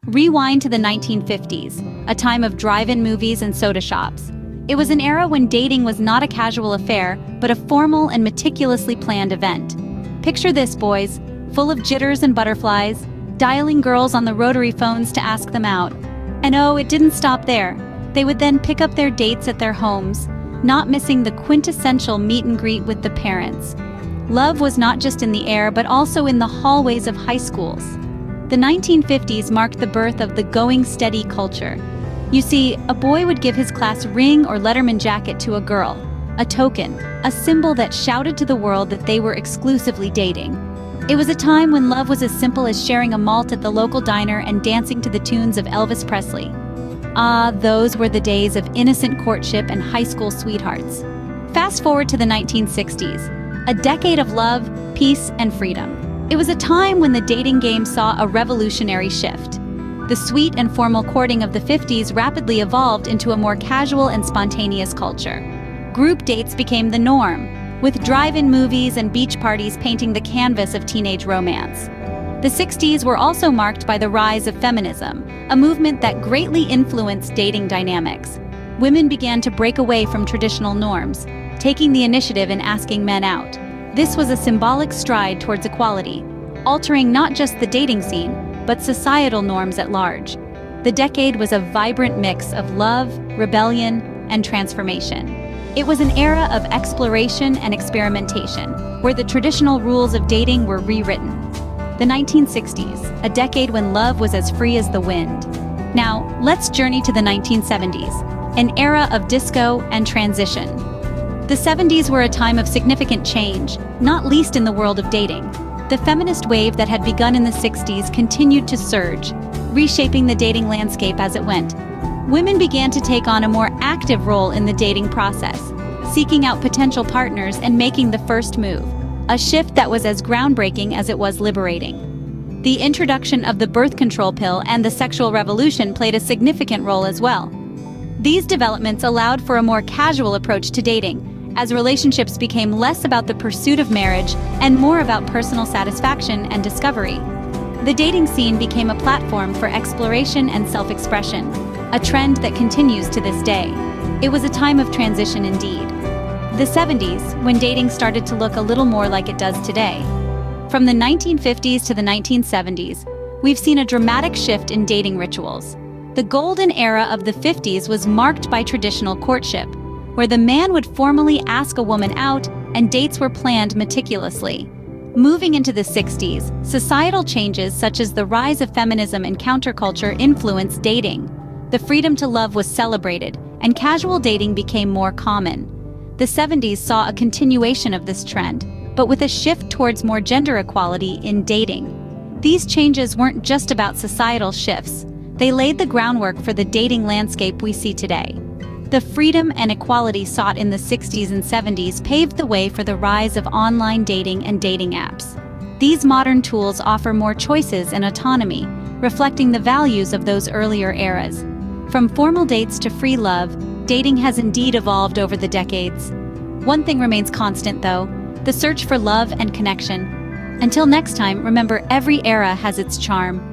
Rewind to the 1950s, a time of drive-in movies and soda shops. It was an era when dating was not a casual affair, but a formal and meticulously planned event. Picture this, boys, full of jitters and butterflies, dialing girls on the rotary phones to ask them out. And oh, it didn't stop there. They would then pick up their dates at their homes, not missing the quintessential meet and greet with the parents. Love was not just in the air, but also in the hallways of high schools. The 1950s marked the birth of the going steady culture. You see, a boy would give his class ring or Letterman jacket to a girl, a token, a symbol that shouted to the world that they were exclusively dating. It was a time when love was as simple as sharing a malt at the local diner and dancing to the tunes of Elvis Presley. Ah, those were the days of innocent courtship and high school sweethearts. Fast forward to the 1960s, a decade of love, peace, and freedom. It was a time when the dating game saw a revolutionary shift. The sweet and formal courting of the 50s rapidly evolved into a more casual and spontaneous culture. Group dates became the norm, with drive-in movies and beach parties painting the canvas of teenage romance. The 60s were also marked by the rise of feminism, a movement that greatly influenced dating dynamics. Women began to break away from traditional norms, taking the initiative in asking men out. This was a symbolic stride towards equality, altering not just the dating scene, but societal norms at large. The decade was a vibrant mix of love, rebellion, and transformation. It was an era of exploration and experimentation, where the traditional rules of dating were rewritten. The 1960s, a decade when love was as free as the wind. Now, let's journey to the 1970s, an era of disco and transition. The 70s were a time of significant change, not least in the world of dating. The feminist wave that had begun in the 60s continued to surge, reshaping the dating landscape as it went. Women began to take on a more active role in the dating process, seeking out potential partners and making the first move, a shift that was as groundbreaking as it was liberating. The introduction of the birth control pill and the sexual revolution played a significant role as well. These developments allowed for a more casual approach to dating, as relationships became less about the pursuit of marriage and more about personal satisfaction and discovery. The dating scene became a platform for exploration and self-expression, a trend that continues to this day. It was a time of transition indeed. The 70s, when dating started to look a little more like it does today. From the 1950s to the 1970s, we've seen a dramatic shift in dating rituals. The golden era of the 50s was marked by traditional courtship, where the man would formally ask a woman out and dates were planned meticulously. Moving into the 60s, societal changes such as the rise of feminism and counterculture influenced dating. The freedom to love was celebrated, and casual dating became more common. The 70s saw a continuation of this trend, but with a shift towards more gender equality in dating. These changes weren't just about societal shifts. They laid the groundwork for the dating landscape we see today. The freedom and equality sought in the 60s and 70s paved the way for the rise of online dating and dating apps. These modern tools offer more choices and autonomy, reflecting the values of those earlier eras. From formal dates to free love, dating has indeed evolved over the decades. One thing remains constant, though: the search for love and connection. Until next time, remember, every era has its charm.